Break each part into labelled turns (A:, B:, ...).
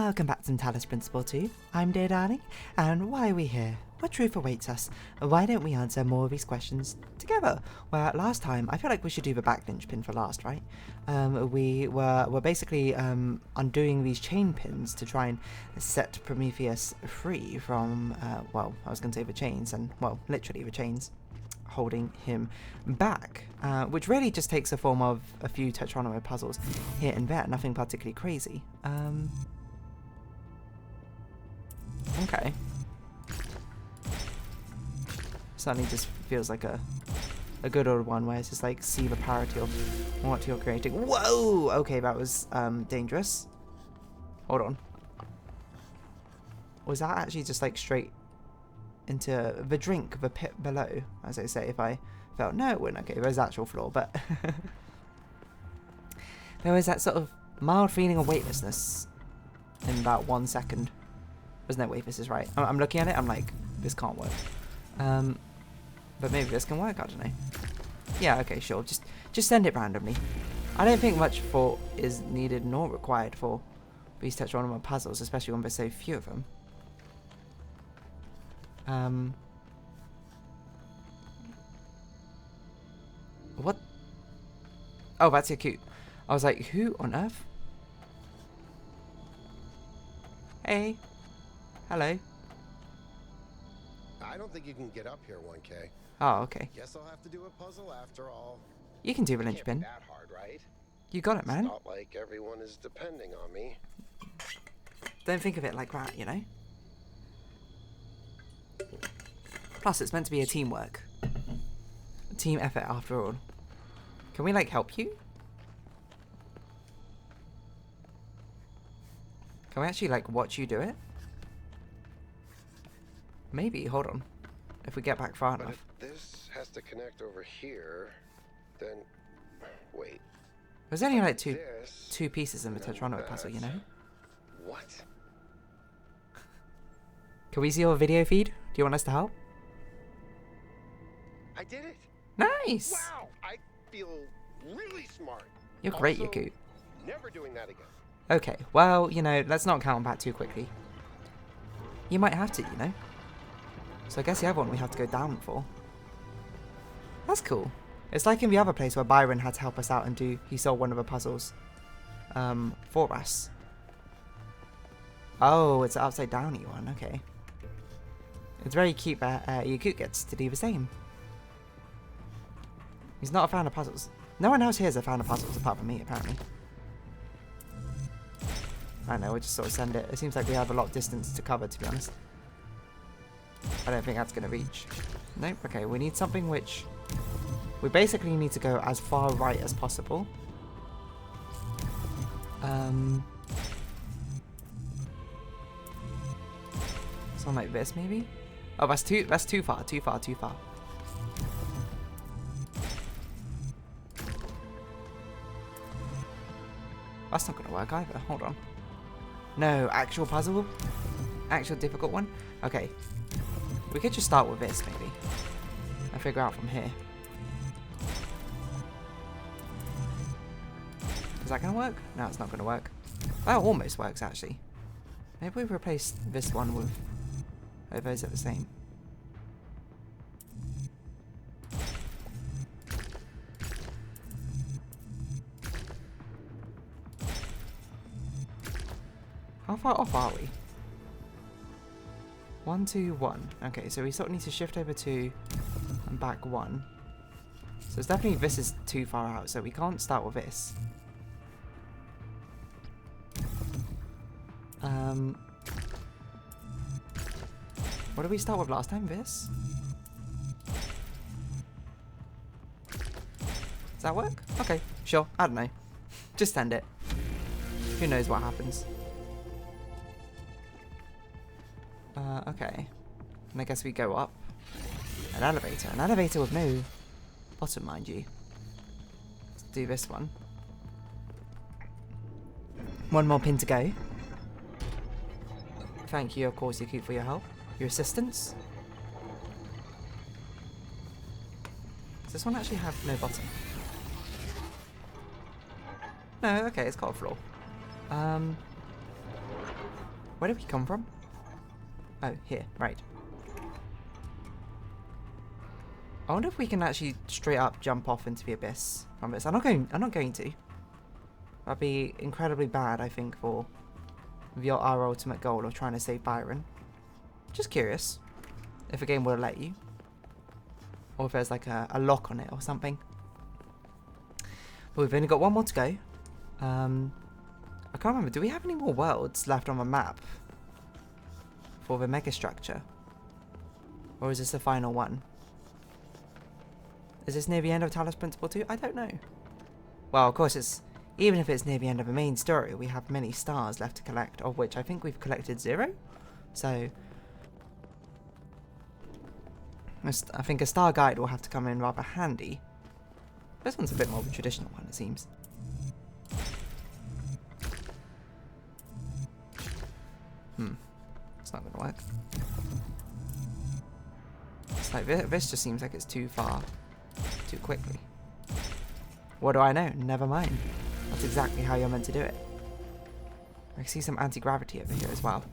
A: Welcome back to Talos Principle 2. I'm Dear Darling, and why are we here? What truth awaits us? Why don't we answer more of these questions together? Well, last time, I feel like we should do the back linchpin for last, right? We were basically undoing these chain pins to try and set Prometheus free from, well, I was going to say the chains, and, well, literally the chains holding him back, which really just takes the form of a few Tetranomo puzzles here and there, nothing particularly crazy. Okay. Suddenly just feels like a good old one where it's just like, see the parity of what you're creating. Whoa! Okay, that was dangerous. Hold on. Was that actually just like straight into the drink, the pit below, as I say, if I felt? No, it wouldn't. Okay, there's the actual floor, but there was that sort of mild feeling of weightlessness in about 1 second. There's no way this is right. I'm looking at it, I'm like, this can't work. But maybe this can work, I don't know. Yeah, okay, sure, just send it randomly. I don't think much thought is needed nor required for these Tetranomo puzzles, especially when there's so few of them. What? Oh, that's your cute. I was like, who on earth? Hey. Hello.
B: I don't think you can get up here, 1K.
A: Oh, okay.
B: Guess I'll have to do a puzzle after all.
A: You can do the linchpin.
B: That hard, right?
A: You got it, man.
B: It's not like everyone is depending on me.
A: Don't think of it like that, you know? Plus, it's meant to be a teamwork. A team effort, after all. Can we, like, help you? Can we actually, like, watch you do it? Maybe, hold on. If we get back far enough.
B: If this has to connect over here, then... Wait.
A: There's only, like, two pieces in the Tetranomo puzzle, you know?
B: What?
A: Can we see your video feed? Do you want us to help?
B: I did it!
A: Nice!
B: Wow! I feel really smart.
A: You're great,
B: Also,
A: Yaku.
B: never doing that again.
A: Okay, well, you know, let's not count back too quickly. You might have to, you know? So I guess the other one we have to go down for. That's cool. It's like in the other place where Byron had to help us out and he solved one of the puzzles for us. Oh, it's an upside downy one, okay. It's very cute that Yaku gets to do the same. He's not a fan of puzzles. No one else here is a fan of puzzles apart from me, apparently. I don't know, we'll just sort of send it. It seems like we have a lot of distance to cover, to be honest. I don't think that's going to reach. Nope, okay, we need something which... We basically need to go as far right as possible. Something like this, maybe? Oh, that's too far. That's not going to work either. Hold on. No, actual puzzle? Actual difficult one? Okay. We could just start with this, maybe. And figure out from here. Is that going to work? No, it's not going to work. That almost works, actually. Maybe we replace this one with... Oh, those are the same. How far off are we? 1, 2, 1. Okay, so we sort of need to shift over 2 and back 1. So it's definitely this is too far out, so we can't start with this. What did we start with last time? This? Does that work? Okay, sure. I don't know. Just send it. Who knows what happens. Okay. And I guess we go up. An elevator. An elevator with no bottom, mind you. Let's do this one. One more pin to go. Thank you, of course, Yaku, for your help. Your assistance. Does this one actually have no bottom? No, okay, it's got a floor. Where did we come from? Oh, here. Right. I wonder if we can actually straight up jump off into the abyss from this. I'm not going to. That'd be incredibly bad, I think, for our ultimate goal of trying to save Byron. Just curious if a game will let you. Or if there's like a lock on it or something. But we've only got one more to go. I can't remember. Do we have any more worlds left on the map for the megastructure? Or is this the final one? Is this near the end of Talos Principle 2? I don't know. Well, of course, it's even if it's near the end of the main story, we have many stars left to collect, of which I think we've collected 0. So I think a star guide will have to come in rather handy. This one's a bit more of a traditional one, it seems. It's not gonna work. It's like this just seems like it's too far, too quickly. What do I know? Never mind. That's exactly how you're meant to do it. I see some anti-gravity over here as well.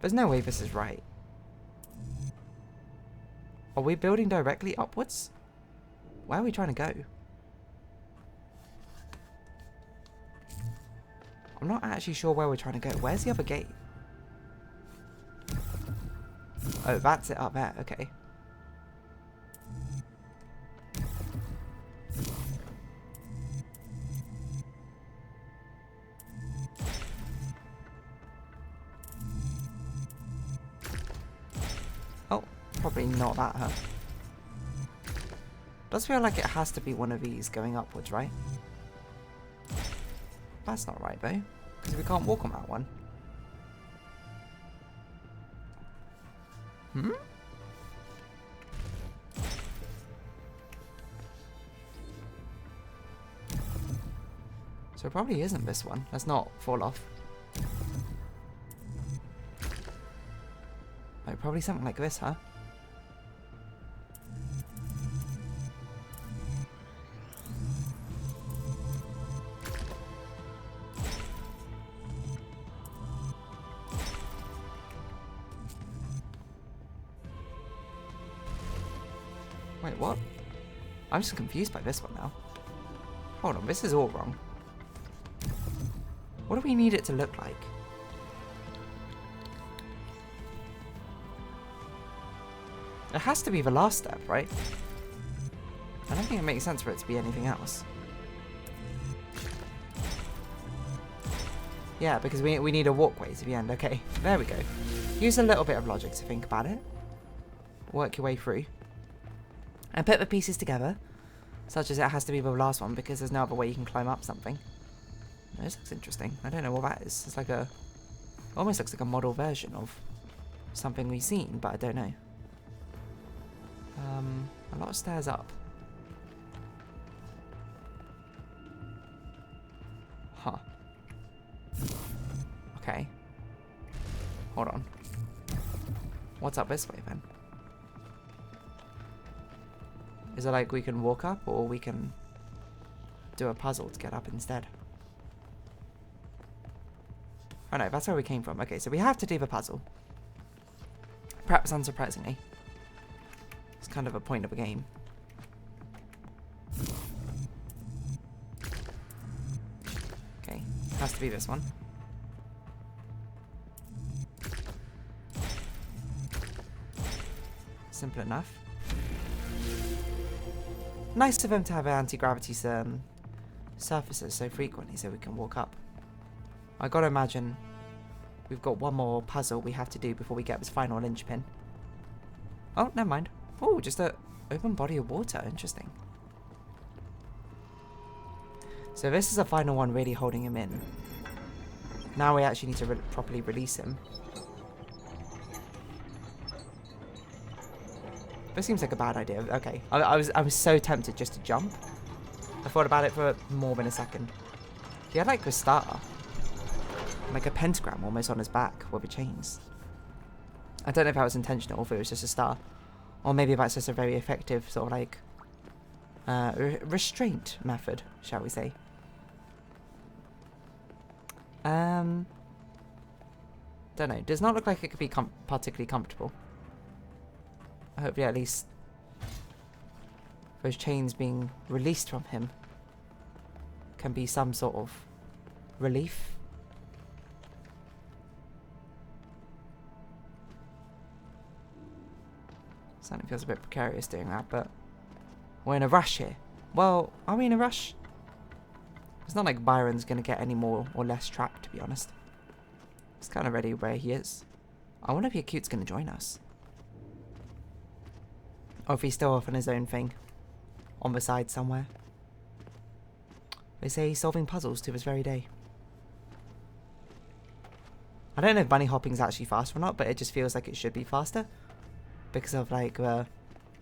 A: There's no way this is right. Are we building directly upwards? Where are we trying to go? I'm not actually sure where we're trying to go. Where's the other gate? Oh, that's it up there. Okay. Oh, probably not that, huh? Does feel like it has to be one of these going upwards, right? That's not right, though, because we can't walk on that one. So it probably isn't this one. Let's not fall off. Oh, probably something like this, huh? Wait, what? I'm just confused by this one now. Hold on, this is all wrong. What do we need it to look like? It has to be the last step, right? I don't think it makes sense for it to be anything else. Yeah, because we need a walkway to the end. Okay, there we go. Use a little bit of logic to think about it. Work your way through. And put the pieces together, such as it has to be the last one, because there's no other way you can climb up something. This looks interesting. I don't know what that is. It's like a... almost looks like a model version of something we've seen, but I don't know. A lot of stairs up. Huh. Okay. Hold on. What's up this way, then? Is it like we can walk up, or we can do a puzzle to get up instead? Oh no, that's where we came from. Okay, so we have to do the puzzle. Perhaps unsurprisingly. It's kind of a point of a game. Okay, has to be this one. Simple enough. Nice of them to have anti-gravity surfaces so frequently so we can walk up. I gotta imagine we've got one more puzzle we have to do before we get this final linchpin. Oh, never mind. Oh, just an open body of water. Interesting. So this is the final one really holding him in. Now we actually need to properly release him. This seems like a bad idea. Okay, I was so tempted just to jump. I thought about it for more than a second. He had like a star. Like a pentagram almost on his back with the chains. I don't know if that was intentional, or if it was just a star. Or maybe that's just a very effective sort of like restraint method, shall we say. Don't know. Does not look like it could be particularly comfortable. Hopefully at least those chains being released from him can be some sort of relief. Certainly feels a bit precarious doing that, but we're in a rush here. Well, are we in a rush? It's not like Byron's going to get any more or less trapped, to be honest. He's kind of ready where he is. I wonder if Yakute's going to join us. Or if he's still off on his own thing. On the side somewhere. They say he's solving puzzles to this very day. I don't know if bunny hopping's actually fast or not, but it just feels like it should be faster. Because of like the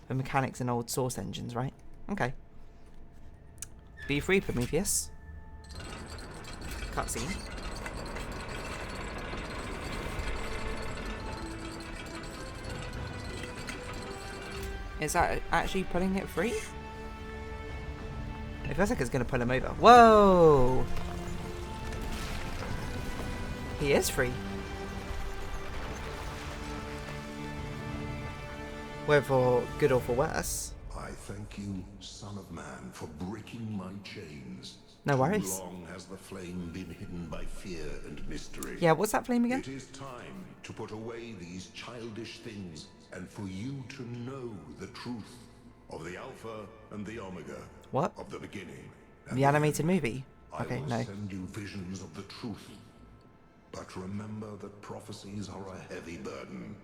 A: mechanics in old Source engines, right? Okay. Be free, Prometheus. Cutscene. Is that actually pulling it free? It feels like it's going to pull him over. Whoa! He is free. Whether for good or for worse.
C: I thank you, Son of Man, for breaking my chains.
A: No worries.
C: Too long has the flame been hidden by fear and mystery.
A: Yeah, what's that flame again?
C: It is time to put away these childish things and for you to know the truth of the Alpha and the Omega.
A: What?
C: Of the beginning.
A: The animated movie?
C: I
A: Okay,
C: will
A: no.
C: send you visions of the truth. But remember that prophecies are a heavy burden.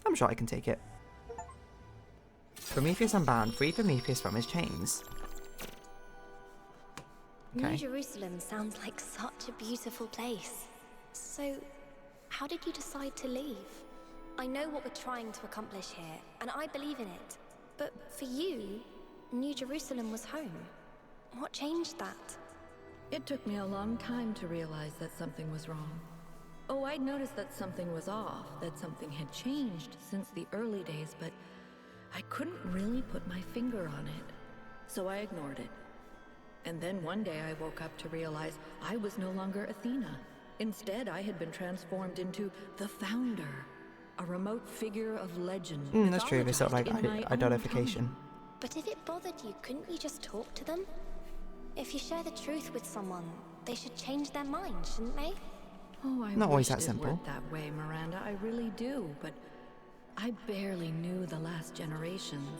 A: I'm sure I can take it. Prometheus Unbound, free Prometheus from his chains.
D: New
A: Okay.
D: Jerusalem sounds like such a beautiful place. So, how did you decide to leave? I know what we're trying to accomplish here, and I believe in it. But for you, New Jerusalem was home. What changed that?
E: It took me a long time to realize that something was wrong. Oh, I'd noticed that something was off, that something had changed since the early days, but I couldn't really put my finger on it. So I ignored it. And then one day I woke up to realize I was no longer Athena. Instead, I had been transformed into the Founder, a remote figure of legend.
A: That's true, it's sort of like
E: mythologized in my own
A: identification.
E: tongue.
D: But if it bothered you, couldn't you just talk to them? If you share the truth with someone, they should change their mind, shouldn't they?
E: Oh, I
A: Not always
E: wished
A: that
E: it
A: simple.
E: worked that way, Miranda. I really do, but I barely knew the last generations.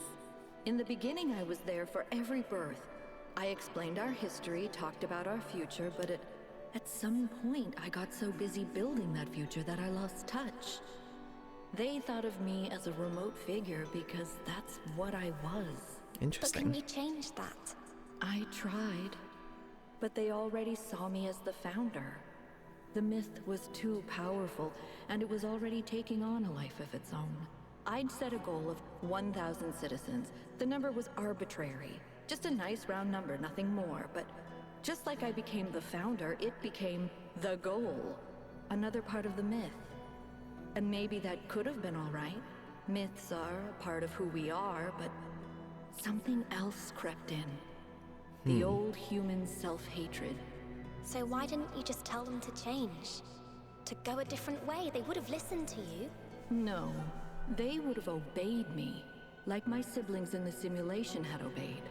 E: In the beginning, I was there for every birth. I explained our history, talked about our future, but at some point, I got so busy building that future that I lost touch. They thought of me as a remote figure because that's what I was.
D: But
A: Interesting.
D: can you change that?
E: I tried, but they already saw me as the Founder. The myth was too powerful, and it was already taking on a life of its own. I'd set a goal of 1,000 citizens. The number was arbitrary. Just a nice round number, nothing more. But just like I became the Founder, it became the goal. Another part of the myth. And maybe that could have been all right. Myths are a part of who we are, but something else crept in. The old human self-hatred.
D: So why didn't you just tell them to change? To go a different way? They would have listened to you.
E: No, they would have obeyed me, like my siblings in the simulation had obeyed.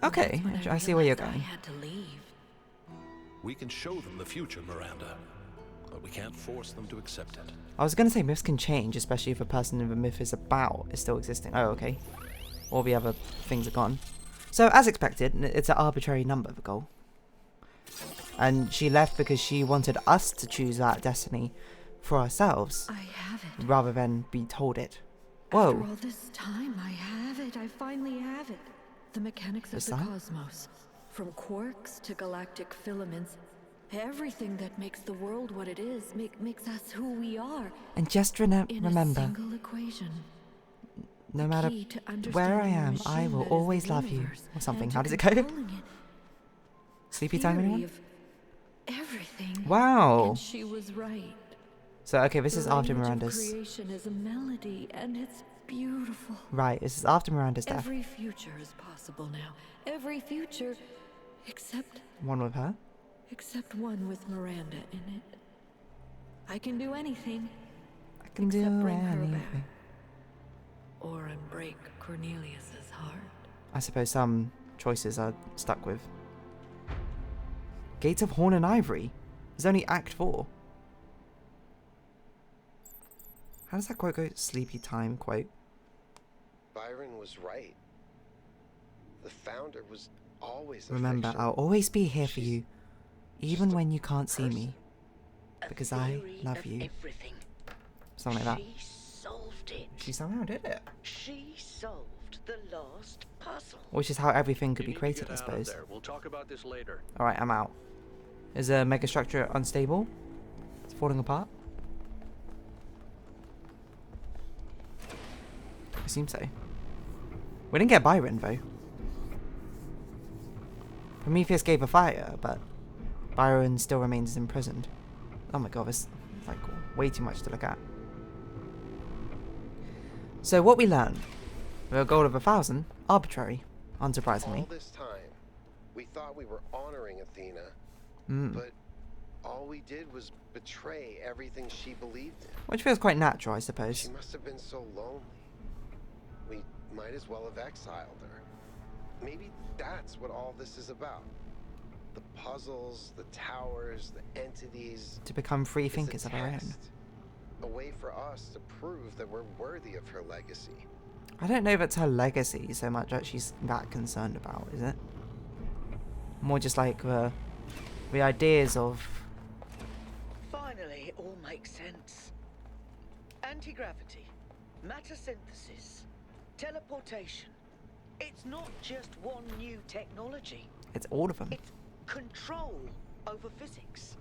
A: Okay,
E: That's when
A: I see where you're
E: realized
A: going.
E: I had to leave.
F: We can show them the future, Miranda, but we can't force them to accept it.
A: I was going to say myths can change, especially if a person the myth is about is still existing. Oh, okay. All the other things are gone. So, as expected, it's an arbitrary number, the goal. And she left because she wanted us to choose that destiny for ourselves,
E: I have it.
A: rather than be told it.
E: After
A: Whoa.
E: all this time, I have it. I finally have it. The mechanics
A: The
E: of the
A: sun?
E: cosmos. From quarks to galactic filaments. Everything that makes the world what it is makes us who we are.
A: And just
E: In a
A: remember,
E: single equation.
A: no matter
E: Key to
A: where I
E: understanding the
A: am, I
E: machine
A: will
E: that is
A: always
E: the
A: love you.
E: universe
A: Or something.
E: and
A: How
E: to
A: does it go?
E: controlling it.
A: Sleepy time,
E: Theory
A: anyone?
E: of everything.
A: Wow.
E: And she was right.
A: So, okay, this is
E: The
A: after
E: language of
A: Miranda's...
E: creation is a melody, and it's beautiful.
A: Right, this is after Miranda's death.
E: Every future is possible now. Every future, except
A: One with her.
E: one with Miranda in it. I can do anything,
A: I can do
E: except bring her
A: anything.
E: back, or unbreak Cornelius's heart.
A: I suppose some choices are stuck with. Gates of Horn and Ivory. There's only Act 4. How does that quote go? Sleepy time quote.
B: Byron was right. The founder was always a
A: Remember,
B: fiction.
A: I'll always be here for
B: She's
A: you, even
B: just a
A: when you can't see
B: person.
A: me, because I love you.
G: Everything.
A: Something like that.
G: She solved it.
A: She somehow did it.
G: She solved the last puzzle.
A: Which is how everything could
F: You
A: be
F: need to
A: created,
F: get
A: I
F: out of
A: suppose.
F: there. We'll talk about this later.
A: Alright, I'm out. Is the megastructure unstable? It's falling apart? I assume so. We didn't get Byron, though. Prometheus gave a fire, but Byron still remains imprisoned. Oh my god, this is like way too much to look at. So what we learned, with a goal of 1,000, arbitrary, unsurprisingly.
B: All this time, we thought we were honoring Athena, but all we did was betray everything she believed in.
A: Which feels quite natural, I suppose.
B: She must have been so lonely. We might as well have exiled her. Maybe that's what all this is about. The puzzles, the towers, the entities.
A: To become free
B: It's a
A: thinkers of our own.
B: test, a way for us to prove that we're worthy of her legacy.
A: I don't know if it's her legacy so much that she's that concerned about, is it? More just like the ideas of...
G: Finally, it all makes sense. Anti-gravity, matter synthesis, teleportation. It's not just one new technology.
A: It's all of them.
G: It's control over physics.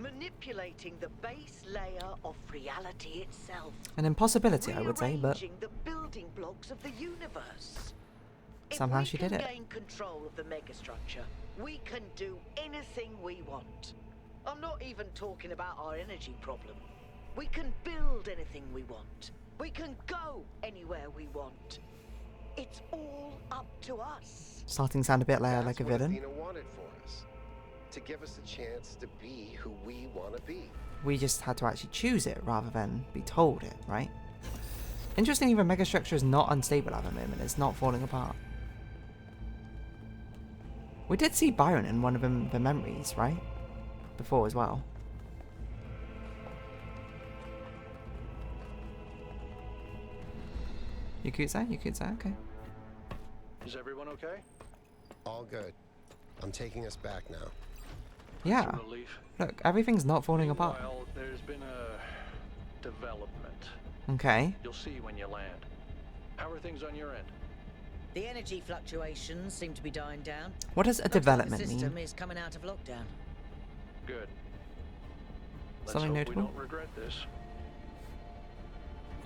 G: Manipulating the base layer of reality itself.
A: An impossibility, I would say, but
G: Rearranging the building blocks of the universe.
A: somehow she did
G: If
A: it.
G: we can gain control of the megastructure, we can do anything we want. I'm not even talking about our energy problem. We can build anything we want. We can go anywhere we want. It's all up to us.
A: Starting to sound a bit like a
B: That's what
A: villain.
B: Athena wanted for us. To give us a chance to be who we want to be.
A: We just had to actually choose it rather than be told it, right? Interestingly, the megastructure is not unstable at the moment. It's not falling apart. We did see Byron in one of the memories, right? Before as well. Yakuza, okay.
F: Is everyone okay?
B: All good. I'm taking us back now.
A: Yeah.
F: It's a relief.
A: Look, everything's not falling apart.
F: Meanwhile, there's been a development.
A: Okay.
F: You'll see when you land. How are things on your end?
H: The energy fluctuations seem to be dying down.
A: What does a
H: Looks like
A: development
H: the system
A: mean?
H: is coming out of lockdown.
F: Good. Let's
A: Something
F: hope we
A: notable?
F: don't regret this.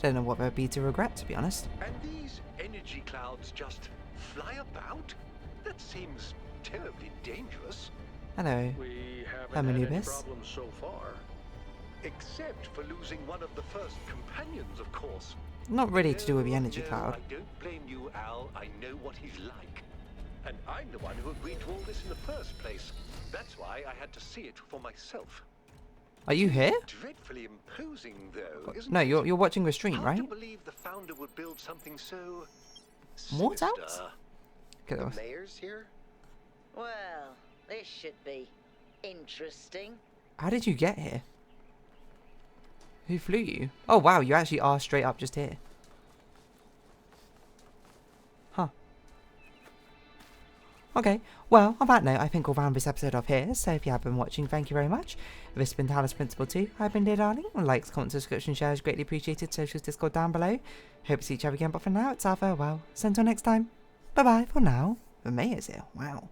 A: Don't know what there'd be to regret, to be honest.
I: And these energy clouds just fly about? That seems terribly dangerous.
A: Hello.
F: We haven't
A: Hello,
F: had any
A: Anubis.
F: problems so far.
I: Except for losing one of the first companions, of course.
A: Not really to do with the energy
I: No,
A: cloud.
I: I don't blame you, Al. I know what he's like. And I'm the one who agreed to all this in the first place. That's why I had to see it for myself.
A: Are you here?
I: Dreadfully imposing, though, isn't
A: No,
I: it?
A: you're watching the stream,
I: Hard
A: right?
I: to believe the founder would build something so
A: What
I: sinister.
A: else? Okay,
B: The
A: that was-
B: mayor's here?
H: Well, this should be interesting.
A: How did you get here? Who flew you? Oh wow, you actually are straight up just here. Huh. Okay, well, on that note, I think we'll round this episode off here. So if you have been watching, thank you very much. This has been Talos Principle 2. I've been Dear Darling. Likes, comments, subscription, shares, greatly appreciated. Socials, Discord down below. Hope to see each other again, but for now, it's our farewell. So until next time, bye bye for now. The mayor's here. Wow.